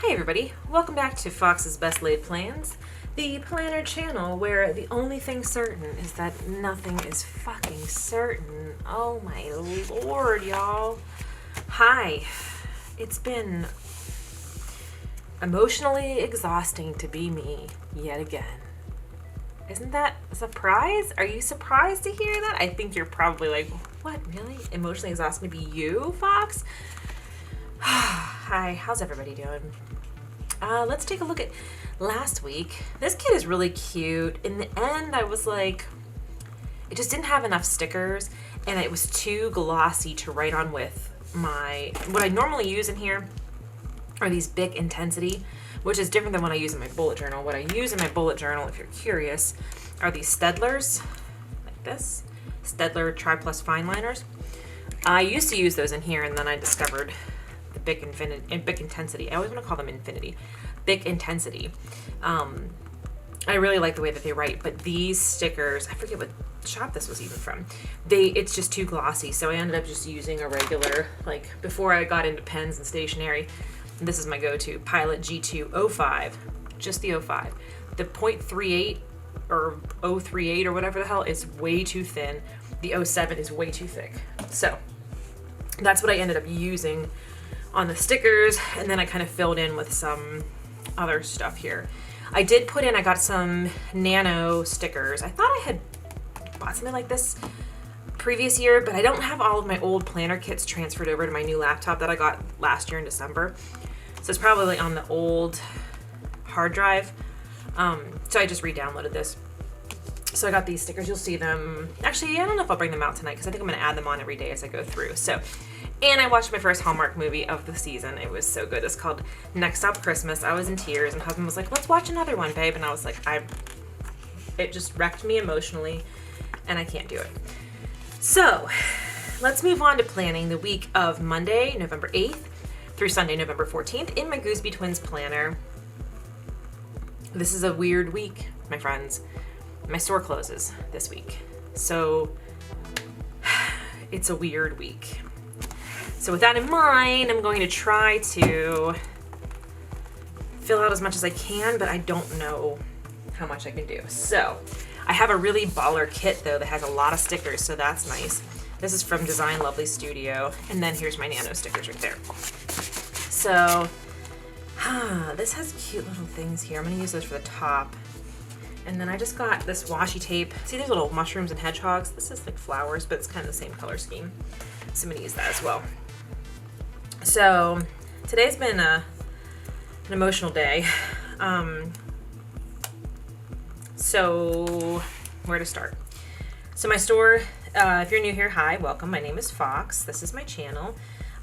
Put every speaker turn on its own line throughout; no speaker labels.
Hi everybody, welcome back to Fox's Best Laid Plans, the planner channel where the only thing certain is that nothing is fucking certain. Oh my lord, y'all. Hi. It's been emotionally exhausting to be me yet again. Isn't that a surprise? Are you surprised to hear that? I think you're probably like, what, really? Emotionally exhausting to be you, Fox? Hi, how's everybody doing? Let's take a look at last week. This kit is really cute. In the end, I was like, it just didn't have enough stickers and it was too glossy to write on with what I normally use in here are these Bic Intensity, which is different than what I use in my bullet journal. What I use in my bullet journal, if you're curious, are these Staedtlers, like this, Staedtler Tri Plus Fine Liners. I used to use those in here and then I discovered the Bic Intensity. I always want to call them Infinity. Bic Intensity. I really like the way that they write, but these stickers, I forget what shop this was even from. It's just too glossy, so I ended up just using a regular, like before I got into pens and stationery, this is my go-to, Pilot G2 05, just the 05. The .38 or 038 or whatever the hell is way too thin. The 07 is way too thick. So that's what I ended up using on the stickers, and then I kind of filled in with some other stuff here. I got some nano stickers. I thought I had bought something like this previous year, but I don't have all of my old planner kits transferred over to my new laptop that I got last year in December. So it's probably on the old hard drive. So I just re-downloaded this. So I got these stickers. You'll see them. Actually, I don't know if I'll bring them out tonight because I think I'm going to add them on every day as I go through. And I watched my first Hallmark movie of the season. It was so good. It's called Next Stop Christmas. I was in tears, and husband was like, let's watch another one, babe. And I was like, it just wrecked me emotionally, and I can't do it. So let's move on to planning the week of Monday, November 8th through Sunday, November 14th in my Gooseby Twins planner. This is a weird week, my friends. My store closes this week. So it's a weird week. So with that in mind, I'm going to try to fill out as much as I can, but I don't know how much I can do. So I have a really baller kit though that has a lot of stickers, so that's nice. This is from Design Lovely Studio, and then here's my nano stickers right there. So this has cute little things here. I'm gonna use those for the top. And then I just got this washi tape. See these little mushrooms and hedgehogs? This is like flowers, but it's kind of the same color scheme. So I'm gonna use that as well. So today's been an emotional day. So where to start? So my store, if you're new here, hi, welcome. My name is Fox. This is my channel.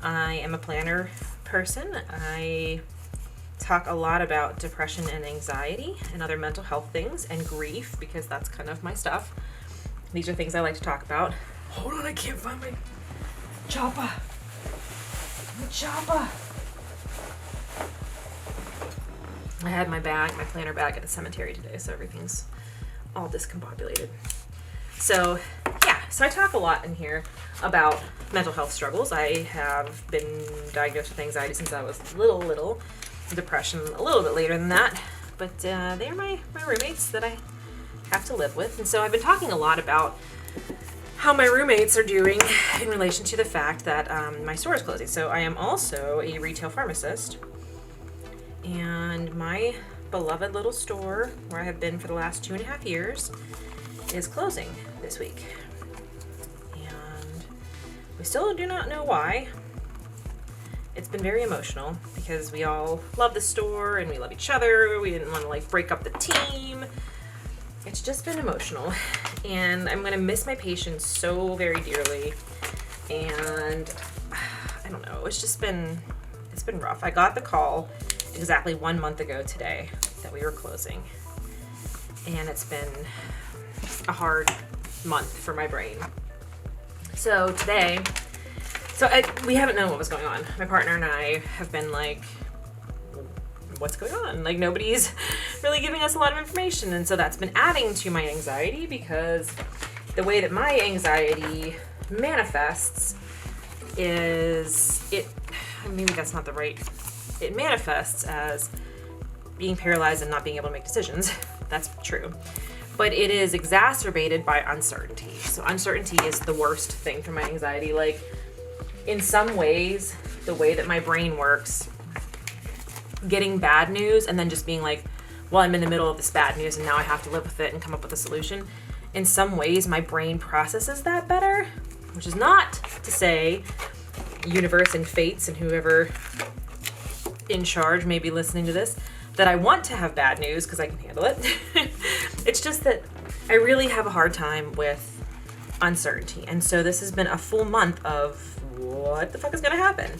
I am a planner person. I talk a lot about depression and anxiety and other mental health things and grief because that's kind of my stuff. These are things I like to talk about. Hold on, I can't find my chopper. My chopper. I had my planner bag at the cemetery today, so everything's all discombobulated. So yeah, so I talk a lot in here about mental health struggles. I have been diagnosed with anxiety since I was little. Depression a little bit later than that, but they're my roommates that I have to live with. And so I've been talking a lot about how my roommates are doing in relation to the fact that my store is closing. So I am also a retail pharmacist, and my beloved little store where I have been for the last 2.5 years is closing this week, and we still do not know why. It's been very emotional because we all love the store and we love each other. We didn't want to like break up the team. It's just been emotional, and I'm gonna miss my patients so very dearly. And I don't know, it's been rough. I got the call exactly 1 month ago today that we were closing, and it's been a hard month for my brain. So today, we haven't known what was going on. My partner and I have been like, what's going on? Like, nobody's really giving us a lot of information. And so that's been adding to my anxiety because the way that my anxiety manifests is maybe that's not the right it manifests as being paralyzed and not being able to make decisions. That's true. But it is exacerbated by uncertainty. So uncertainty is the worst thing for my anxiety. Like, in some ways, the way that my brain works, getting bad news and then just being like, well, I'm in the middle of this bad news and now I have to live with it and come up with a solution. In some ways, my brain processes that better, which is not to say universe and fates and whoever in charge may be listening to this, that I want to have bad news because I can handle it. It's just that I really have a hard time with uncertainty. And so this has been a full month of what the fuck is going to happen?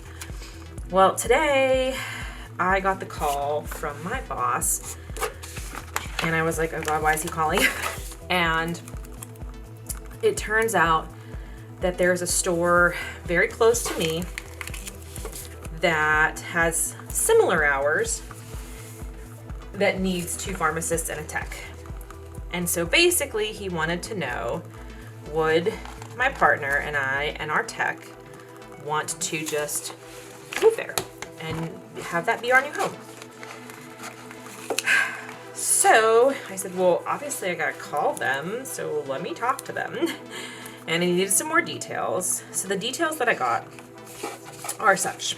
Well, today I got the call from my boss and I was like, oh God, why is he calling? And it turns out that there's a store very close to me that has similar hours that needs 2 pharmacists and a tech. And so basically he wanted to know, would my partner and I and our tech want to just move there and have that be our new home? So I said, well, obviously I gotta call them, so let me talk to them. And I needed some more details. So the details that I got are such.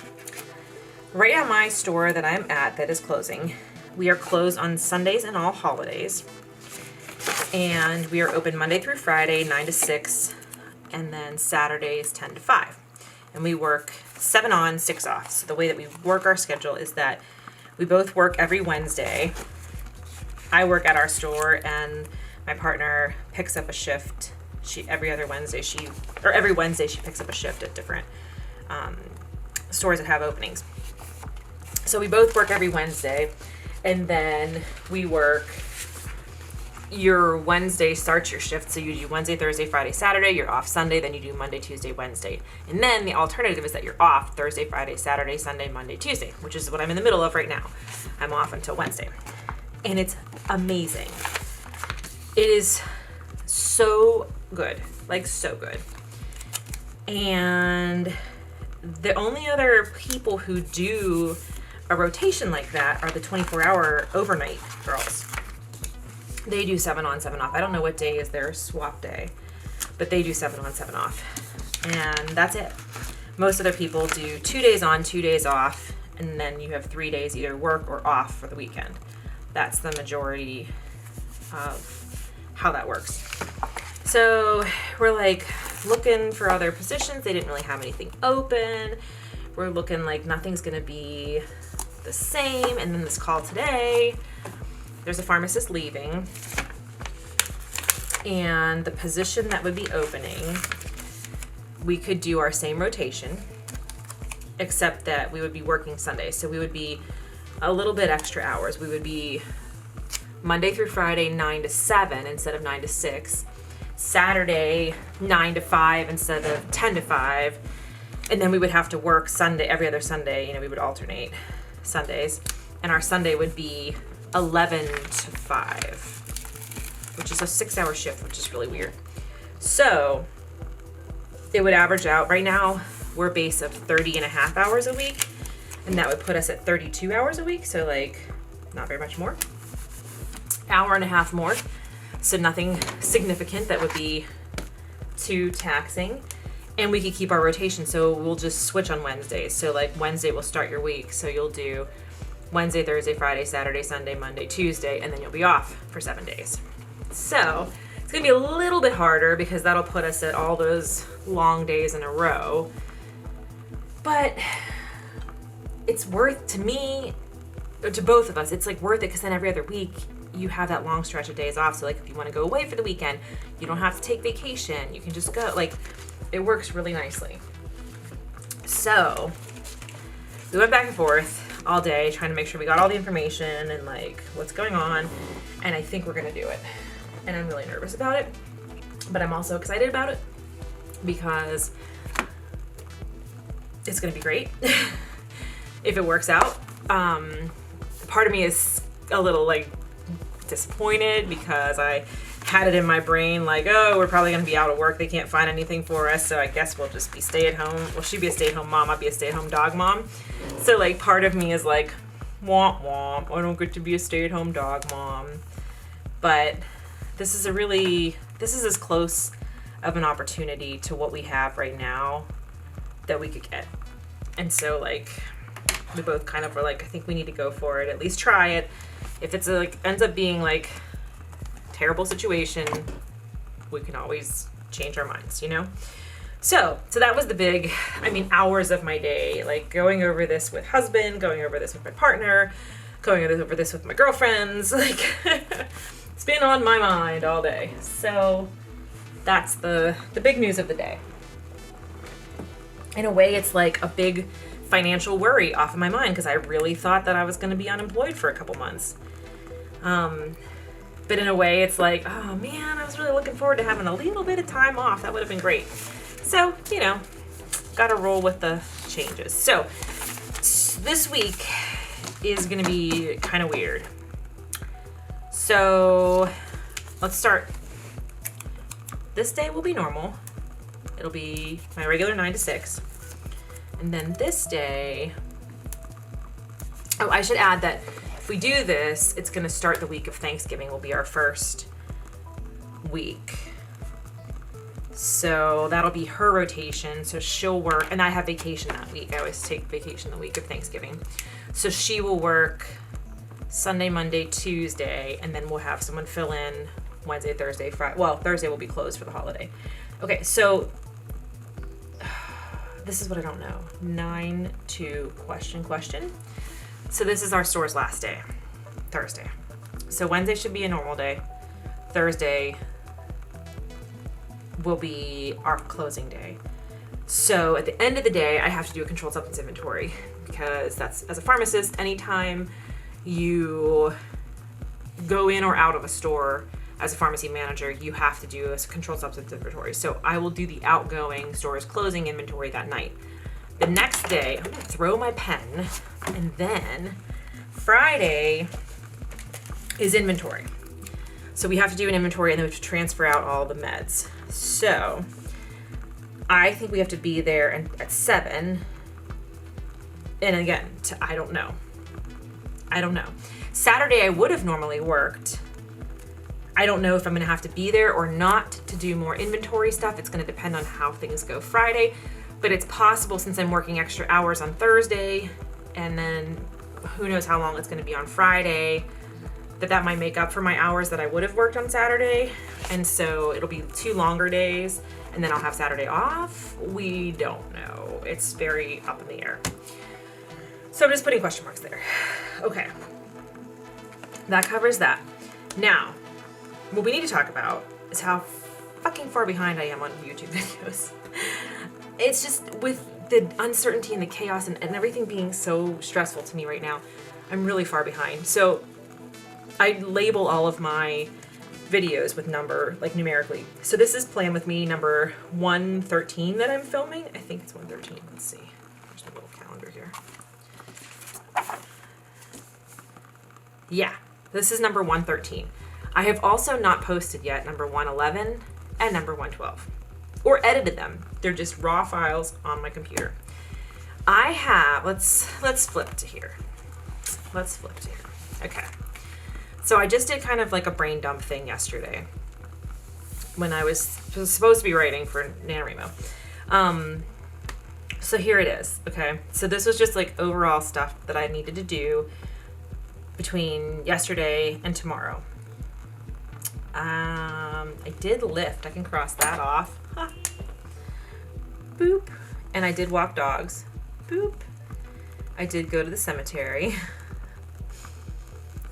Right now, my store that I'm at that is closing, we are closed on Sundays and all holidays. And we are open Monday through Friday, 9 to 6, and then Saturdays, 10 to 5. And we work 7 on, 6 off. So the way that we work our schedule is that we both work every Wednesday. I work at our store, and my partner picks up a shift. Every Wednesday she picks up a shift at different stores that have openings. So we both work every Wednesday, and then we work. Your Wednesday starts your shift, so you do Wednesday, Thursday, Friday, Saturday. You're off Sunday, then you do Monday, Tuesday, Wednesday. And then the alternative is that you're off Thursday, Friday, Saturday, Sunday, Monday, Tuesday, which is what I'm in the middle of right now. I'm off until Wednesday. And it's amazing. It is so good, like so good. And the only other people who do a rotation like that are the 24-hour overnight girls. They do 7 on, 7 off. I don't know what day is their swap day, but they do 7 on, 7 off. And that's it. Most other people do 2 days on, 2 days off, and then you have 3 days either work or off for the weekend. That's the majority of how that works. So we're like looking for other positions. They didn't really have anything open. We're looking like nothing's gonna be the same. And then this call today, there's a pharmacist leaving, and the position that would be opening, we could do our same rotation, except that we would be working Sunday. So we would be a little bit extra hours. We would be Monday through Friday, 9 to 7 instead of 9 to 6. Saturday, 9 to 5 instead of 10 to 5. And then we would have to work Sunday, every other Sunday. We would alternate Sundays. And our Sunday would be 11 to 5, which is a 6-hour shift, which is really weird. So it would average out. Right now, we're a base of 30 and a half hours a week, and that would put us at 32 hours a week. So like not very much more, hour and a half more. So nothing significant that would be too taxing. And we could keep our rotation. So we'll just switch on Wednesdays. So like Wednesday will start your week. So you'll do Wednesday, Thursday, Friday, Saturday, Sunday, Monday, Tuesday, and then you'll be off for 7 days. So it's gonna be a little bit harder because that'll put us at all those long days in a row. But it's worth, to me, or to both of us, it's like worth it because then every other week you have that long stretch of days off. So like if you want to go away for the weekend, you don't have to take vacation. You can just go. Like, it works really nicely. So we went back and forth all day trying to make sure we got all the information and like what's going on, and I think we're gonna do it. And I'm really nervous about it, but I'm also excited about it because it's gonna be great if it works out. Part of me is a little like disappointed because I had it in my brain like, oh, we're probably going to be out of work. They can't find anything for us. So I guess we'll just be stay at home. Well, she'd be a stay at home mom. I'd be a stay at home dog mom. So like part of me is like, womp womp. I don't get to be a stay at home dog mom. But this is as close of an opportunity to what we have right now that we could get. And so like we both kind of were like, I think we need to go for it. At least try it. If it's like ends up being like terrible situation, we can always change our minds, you know? So that was the big, hours of my day, like going over this with husband, going over this with my partner, going over this with my girlfriends, like it's been on my mind all day. So that's the big news of the day. In a way, it's like a big financial worry off of my mind because I really thought that I was going to be unemployed for a couple months. But in a way, it's like, oh man, I was really looking forward to having a little bit of time off. That would have been great. So, got to roll with the changes. So, this week is going to be kind of weird. So, let's start. This day will be normal. It'll be my regular 9 to 6. And then this day, I should add that if we do this, it's going to start the week of Thanksgiving will be our first week. So that'll be her rotation. So she'll work, and I have vacation that week. I always take vacation the week of Thanksgiving. So she will work Sunday, Monday, Tuesday, and then we'll have someone fill in Wednesday, Thursday, Friday. Well, Thursday will be closed for the holiday. Okay, so this is what I don't know. 9 to question. So this is our store's last day, Thursday. So Wednesday should be a normal day. Thursday will be our closing day. So at the end of the day, I have to do a controlled substance inventory because that's, as a pharmacist, anytime you go in or out of a store as a pharmacy manager, you have to do a controlled substance inventory. So I will do the outgoing store's closing inventory that night. The next day, I'm gonna throw my pen, and then Friday is inventory. So we have to do an inventory and then we have to transfer out all the meds. So I think we have to be there at 7. And again, I don't know. Saturday I would have normally worked. I don't know if I'm going to have to be there or not to do more inventory stuff. It's going to depend on how things go Friday. But it's possible, since I'm working extra hours on Thursday, and then who knows how long it's going to be on Friday, that might make up for my hours that I would have worked on Saturday. And so it'll be 2 longer days, and then I'll have Saturday off. We don't know. It's very up in the air. So I'm just putting question marks there. Okay. That covers that. Now, what we need to talk about is how fucking far behind I am on YouTube videos. It's just with the uncertainty and the chaos and everything being so stressful to me right now, I'm really far behind. So I label all of my videos with number, like numerically. So this is Plan With Me number 113 that I'm filming. I think it's 113. Let's see. There's a little calendar here. Yeah, this is number 113. I have also not posted yet number 111 and number 112. Or edited them. They're just raw files on my computer. I have, let's flip to here. Okay. So I just did kind of like a brain dump thing yesterday when I was supposed to be writing for NaNoWriMo. So here it is, okay? So this was just like overall stuff that I needed to do between yesterday and tomorrow. I did lift. I can cross that off. Huh. Boop. And I did walk dogs. Boop. I did go to the cemetery.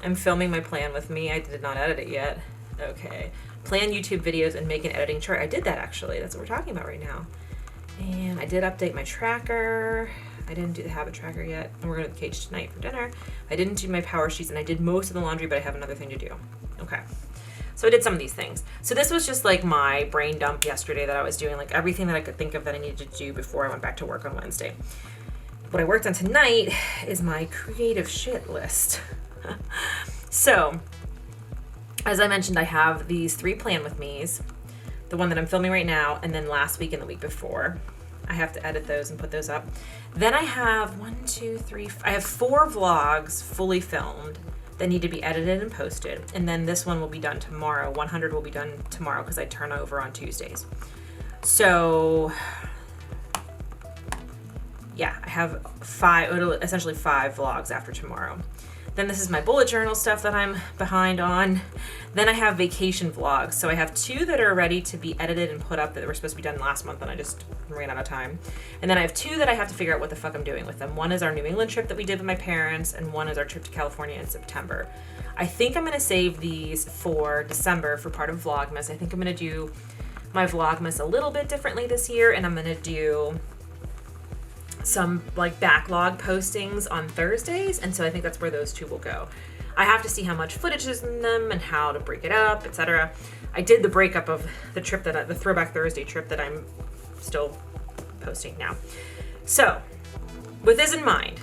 I'm filming my Plan With Me. I did not edit it yet. Okay. Plan YouTube videos and make an editing chart. I did that actually. That's what we're talking about right now. And I did update my tracker. I didn't do the habit tracker yet. And we're going to the cage tonight for dinner. I didn't do my power sheets, and I did most of the laundry, but I have another thing to do. Okay. So I did some of these things. So this was just like my brain dump yesterday that I was doing, like everything that I could think of that I needed to do before I went back to work on Wednesday. What I worked on tonight is my creative shit list. So as I mentioned, I have these 3 Plan With Me's. The one that I'm filming right now, and then last week and the week before. I have to edit those and put those up. Then I have I have 4 vlogs fully filmed that need to be edited and posted. And then this one will be done tomorrow. 100 will be done tomorrow because I turn over on Tuesdays. So yeah, I have essentially 5 vlogs after tomorrow. Then this is my bullet journal stuff that I'm behind on. Then I have vacation vlogs. So I have 2 that are ready to be edited and put up that were supposed to be done last month and I just ran out of time. And then I have 2 that I have to figure out what the fuck I'm doing with them. One is our New England trip that we did with my parents, and one is our trip to California in September. I think I'm gonna save these for December for part of Vlogmas. I think I'm gonna do my Vlogmas a little bit differently this year, and I'm gonna do some like backlog postings on Thursdays, and so I think that's where those 2 will go. I have to see how much footage is in them and how to break it up, etc. I did the breakup of the trip the Throwback Thursday trip that I'm still posting now. So, with this in mind,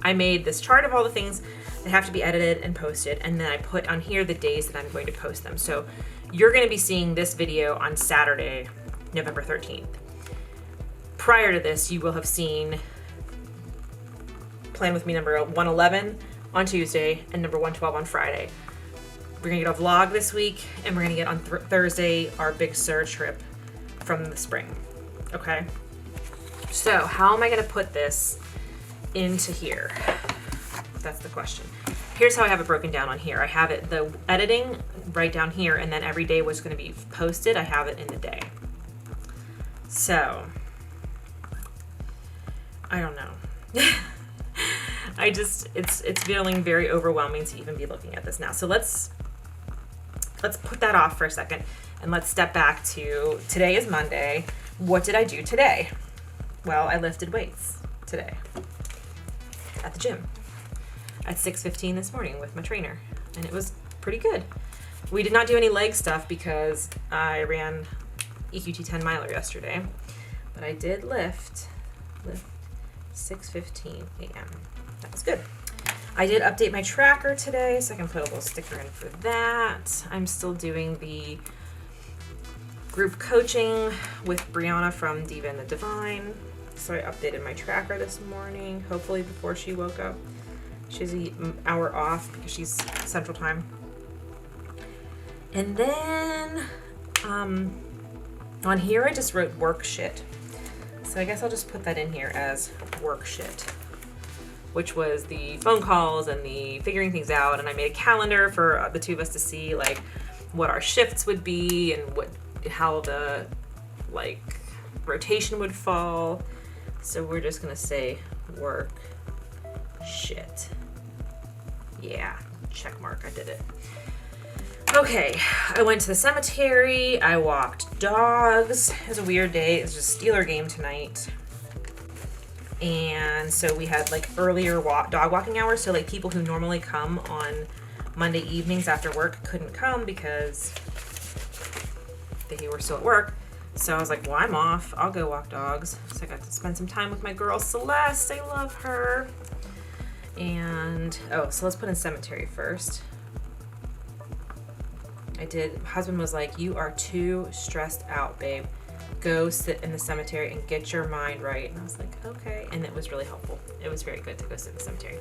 I made this chart of all the things that have to be edited and posted, and then I put on here the days that I'm going to post them. So, you're going to be seeing this video on Saturday, November 13th. Prior to this, you will have seen Plan With Me number 111 on Tuesday and number 112 on Friday. We're gonna get a vlog this week, and we're gonna get on Thursday our Big Sur trip from the spring. Okay? So how am I gonna put this into here? That's the question. Here's how I have it broken down on here. I have it, the editing right down here, and then every day was gonna be posted. I have it in the day. So, I don't know. It's feeling very overwhelming to even be looking at this now. So let's put that off for a second, and let's step back to today is Monday. What did I do today? Well, I lifted weights today at the gym at 6:15 this morning with my trainer, and it was pretty good. We did not do any leg stuff because I ran EQT 10 miler yesterday, but I did lift 6:15 a.m. That was good. I did update my tracker today, so I can put a little sticker in for that. I'm still doing the group coaching with Brianna from Diva and the Divine. So I updated my tracker this morning, hopefully before she woke up. She's an hour off because she's Central Time. And then on here I just wrote work shit. So I guess I'll just put that in here as work shit, which was the phone calls and the figuring things out. And I made a calendar for the 2 of us to see like what our shifts would be and how the like rotation would fall. So we're just gonna say work shit. Yeah, check mark, I did it. Okay, I went to the cemetery, I walked dogs. It was a weird day. It was just a Steeler game tonight. And so we had like earlier dog walking hours. So like people who normally come on Monday evenings after work couldn't come because they were still at work. So I was like, well, I'm off. I'll go walk dogs. So I got to spend some time with my girl Celeste. I love her. And, so let's put in cemetery first. Husband was like, you are too stressed out, babe. Go sit in the cemetery and get your mind right. And I was like, okay. And it was really helpful. It was very good to go sit in the cemetery.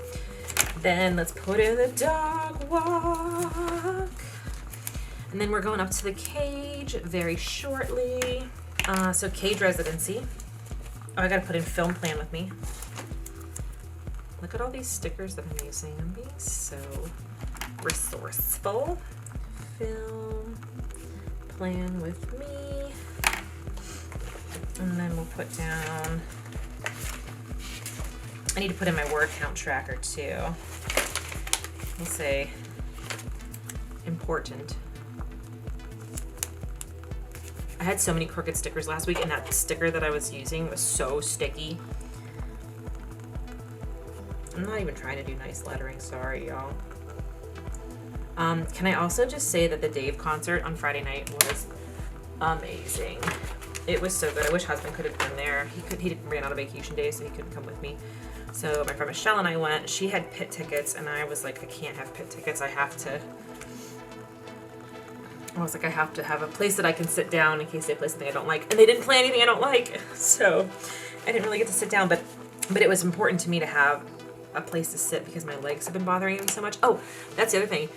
Then let's put in the dog walk. And then we're going up to the cage very shortly. So cage residency. Oh, I gotta put in film plan with me. Look at all these stickers that I'm using. I'm being so resourceful. Film plan with me. And then we'll put down, I need to put in my word count tracker too. We'll say important. I had so many crooked stickers last week, and that sticker that I was using was so sticky. I'm not even trying to do nice lettering, sorry y'all. Can I also just say that the Dave concert on Friday night was amazing. It was so good. I wish husband could have been there. He ran out of vacation days, so he couldn't come with me. So my friend Michelle and I went. She had pit tickets, and I was like, I can't have pit tickets. I have to I was like, I have to have a place that I can sit down in case they play something I don't like. And they didn't play anything I don't like. So I didn't really get to sit down, but it was important to me to have a place to sit because my legs have been bothering me so much. Oh, that's the other thing.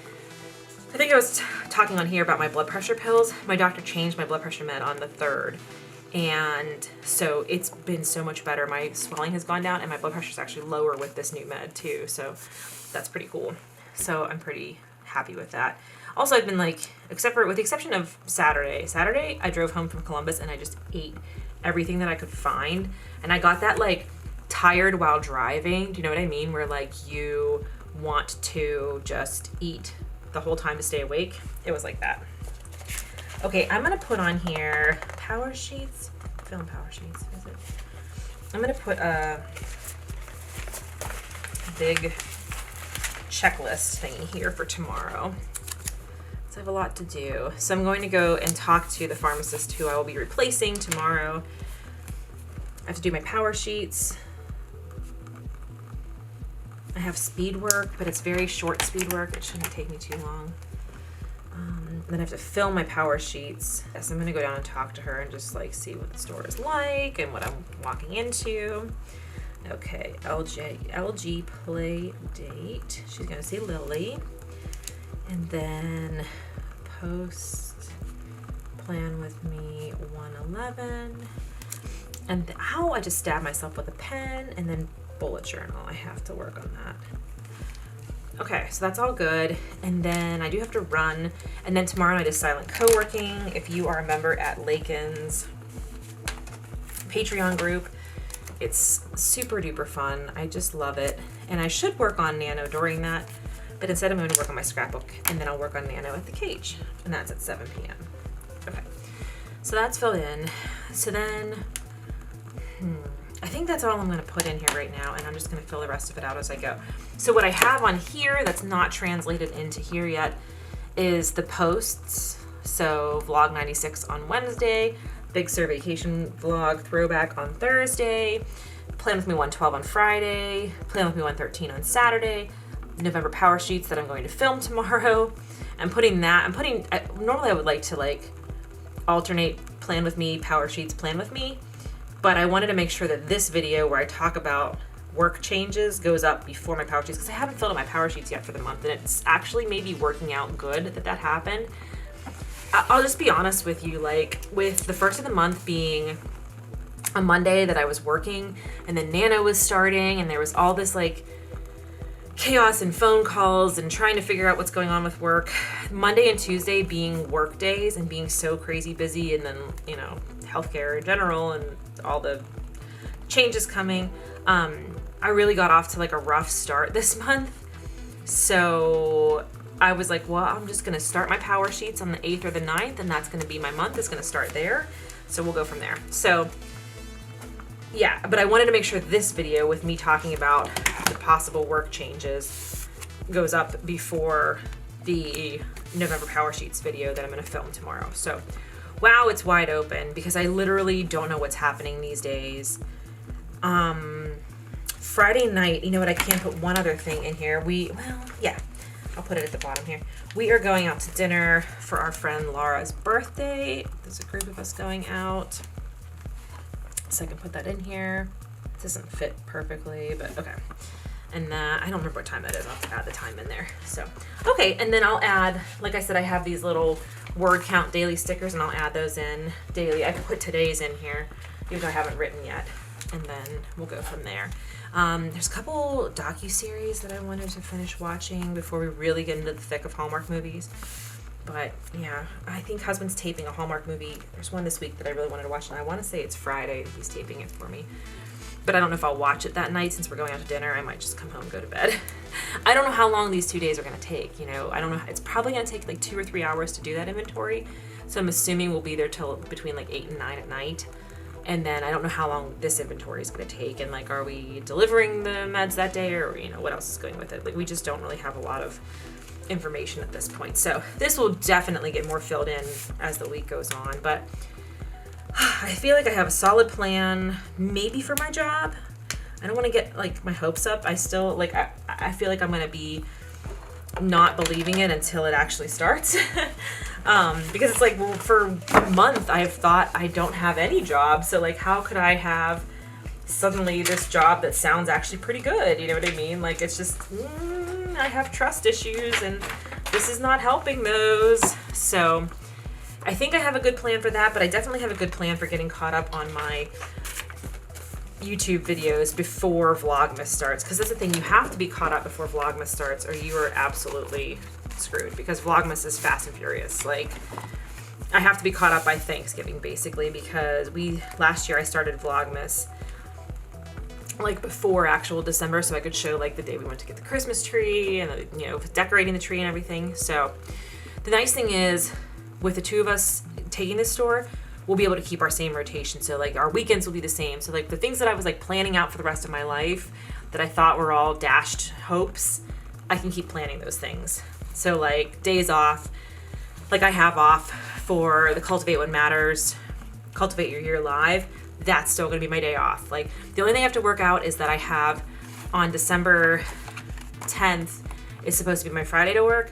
I think I was talking on here about my blood pressure pills. My doctor changed my blood pressure med on the 3rd. And so it's been so much better. My swelling has gone down and my blood pressure is actually lower with this new med too. So that's pretty cool. So I'm pretty happy with that. Also, I've been like, with the exception of Saturday. Saturday, I drove home from Columbus and I just ate everything that I could find. And I got that like tired while driving. Do you know what I mean? Where like you want to just eat the whole time to stay awake. It was like that. Okay, I'm gonna put on here power sheets. Film power sheets, is it? I'm gonna put a big checklist thingy here for tomorrow. So I have a lot to do. So I'm going to go and talk to the pharmacist who I will be replacing tomorrow. I have to do my power sheets. I have speed work, but it's very short speed work. It shouldn't take me too long. Then I have to film my power sheets. Yes, I'm gonna go down and talk to her and just like see what the store is like and what I'm walking into. Okay, LG play date. She's gonna see Lily. And then post plan with me 111. And I just stabbed myself with a pen, and then bullet journal. I have to work on that. Okay, so that's all good. And then I do have to run. And then tomorrow night is silent co-working. If you are a member at Lakin's Patreon group, it's super duper fun. I just love it. And I should work on Nano during that, but instead I'm going to work on my scrapbook, and then I'll work on Nano at the cage. And that's at 7 p.m. Okay, so that's filled in. So then, I think that's all I'm going to put in here right now, and I'm just going to fill the rest of it out as I go. So what I have on here that's not translated into here yet is the posts. So vlog 96 on Wednesday, Big Sur vacation vlog throwback on Thursday, Plan with me 112 on Friday, Plan with me 113 on Saturday, November power sheets that I'm going to film tomorrow. Normally I would like to like alternate Plan with me, power sheets, Plan with me. But I wanted to make sure that this video where I talk about work changes goes up before my power sheets, because I haven't filled out my power sheets yet for the month, and it's actually maybe working out good that happened. I'll just be honest with you, like with the first of the month being a Monday that I was working, and then Nano was starting, and there was all this like chaos and phone calls and trying to figure out what's going on with work. Monday and Tuesday being work days and being so crazy busy, and then, you know, healthcare in general and all the changes coming. I really got off to like a rough start this month. So I was like, well, I'm just gonna start my power sheets on the 8th or the 9th, and that's gonna be my month. It's gonna start there. So we'll go from there. So yeah, but I wanted to make sure this video with me talking about the possible work changes goes up before the November power sheets video that I'm gonna film tomorrow. So wow, it's wide open because I literally don't know what's happening these days. Friday night, you know what, I can put one other thing in here. I'll put it at the bottom here. We are going out to dinner for our friend Laura's birthday. There's a group of us going out. So I can put that in here. It doesn't fit perfectly, but okay. And I don't remember what time that is. I'll have to add the time in there. So, okay, and then I'll add, like I said, I have these little word count daily stickers, and I'll add those in daily. I can put today's in here, even though I haven't written yet. And then we'll go from there. There's a couple docuseries that I wanted to finish watching before we really get into the thick of Hallmark movies. But yeah, I think husband's taping a Hallmark movie. There's one this week that I really wanted to watch, and I want to say it's Friday that he's taping it for me. But I don't know if I'll watch it that night since we're going out to dinner. I might just come home and go to bed. I don't know how long these 2 days are going to take. You know, I don't know. It's probably going to take like 2 or 3 hours to do that inventory. So I'm assuming we'll be there till between like 8 and 9 at night. And then I don't know how long this inventory is going to take. And like, are we delivering the meds that day, or, you know, what else is going with it? Like, we just don't really have a lot of information at this point. So this will definitely get more filled in as the week goes on. But I feel like I have a solid plan, maybe for my job. I don't want to get like my hopes up. I still like, I feel like I'm going to be not believing it until it actually starts. Because it's like, well, for a month I've thought I don't have any job. So like, how could I have suddenly this job that sounds actually pretty good? You know what I mean? Like, it's just, I have trust issues and this is not helping those. So I think I have a good plan for that, but I definitely have a good plan for getting caught up on my YouTube videos before Vlogmas starts. Because that's the thing, you have to be caught up before Vlogmas starts or you are absolutely screwed, because Vlogmas is fast and furious. Like, I have to be caught up by Thanksgiving basically, because last year I started Vlogmas like before actual December, so I could show like the day we went to get the Christmas tree and you know, decorating the tree and everything. So the nice thing is, with the two of us taking this store, we'll be able to keep our same rotation. So like our weekends will be the same. So like the things that I was like planning out for the rest of my life that I thought were all dashed hopes, I can keep planning those things. So like days off, like I have off for the Cultivate What Matters, Cultivate Your Year Live, that's still gonna be my day off. Like the only thing I have to work out is that I have on December 10th is supposed to be my Friday to work,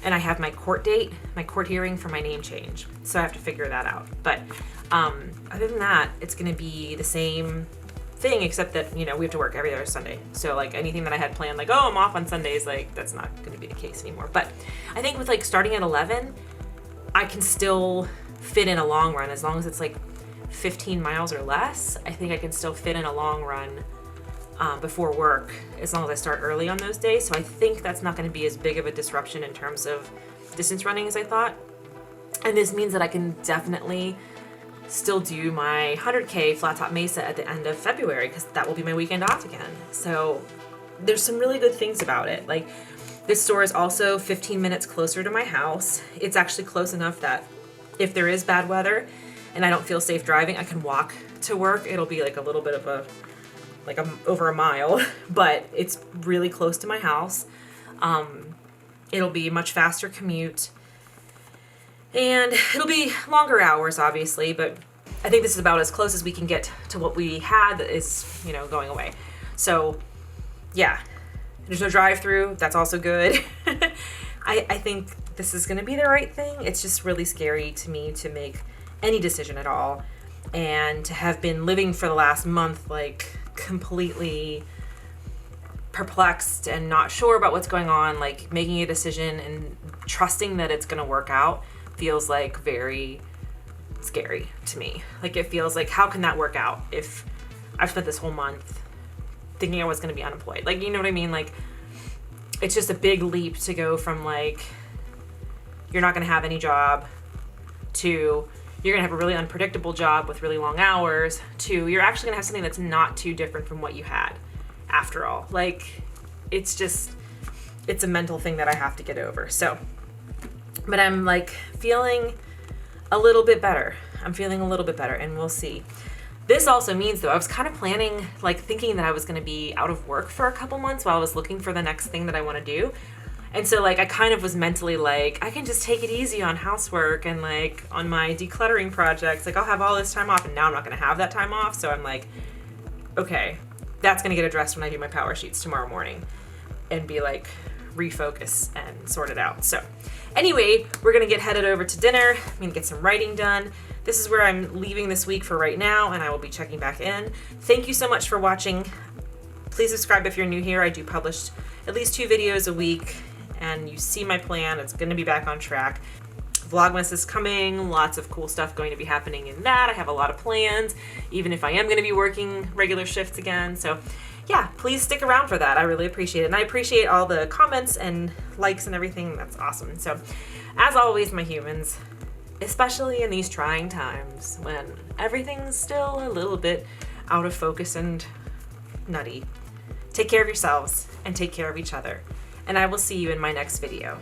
and I have my court date, my court hearing for my name change. So I have to figure that out. But other than that, it's gonna be the same thing, except that, you know, we have to work every other Sunday. So like anything that I had planned, like, oh, I'm off on Sundays, like that's not gonna be the case anymore. But I think with like starting at 11, I can still fit in a long run as long as it's like 15 miles or less. I think I can still fit in a long run before work as long as I start early on those days. So I think that's not going to be as big of a disruption in terms of distance running as I thought. And this means that I can definitely still do my 100K Flat Top Mesa at the end of February, because that will be my weekend off again. So there's some really good things about it. Like, this store is also 15 minutes closer to my house. It's actually close enough that if there is bad weather and I don't feel safe driving, I can walk to work. It'll be like a little bit of over a mile, but it's really close to my house. It'll be a much faster commute, and it'll be longer hours, obviously, but I think this is about as close as we can get to what we had that is, you know, going away. So yeah, there's no drive-through. That's also good. I think this is going to be the right thing. It's just really scary to me to make any decision at all, and to have been living for the last month like completely perplexed and not sure about what's going on, like making a decision and trusting that it's going to work out feels like very scary to me. Like, it feels like, how can that work out if I've spent this whole month thinking I was going to be unemployed? Like, you know what I mean? Like, it's just a big leap to go from like, you're not going to have any job, to you're going to have a really unpredictable job with really long hours, to you're actually going to have something that's not too different from what you had after all. Like, it's a mental thing that I have to get over. So, but I'm like feeling a little bit better. I'm feeling a little bit better, and we'll see. This also means, though, I was kind of planning, like thinking that I was going to be out of work for a couple months while I was looking for the next thing that I want to do. And so like I kind of was mentally like, I can just take it easy on housework and like on my decluttering projects. Like, I'll have all this time off, and now I'm not going to have that time off. So I'm like, okay, that's going to get addressed when I do my power sheets tomorrow morning, and be like, refocus and sort it out. So anyway, we're going to get headed over to dinner. I'm going to get some writing done. This is where I'm leaving this week for right now, and I will be checking back in. Thank you so much for watching. Please subscribe if you're new here. I do publish at least 2 videos a week, and you see my plan. It's going to be back on track. Vlogmas is coming. Lots of cool stuff going to be happening in that. I have a lot of plans, even if I am going to be working regular shifts again. So yeah, please stick around for that. I really appreciate it. And I appreciate all the comments and likes and everything. That's awesome. So as always, my humans, especially in these trying times when everything's still a little bit out of focus and nutty, take care of yourselves and take care of each other. And I will see you in my next video.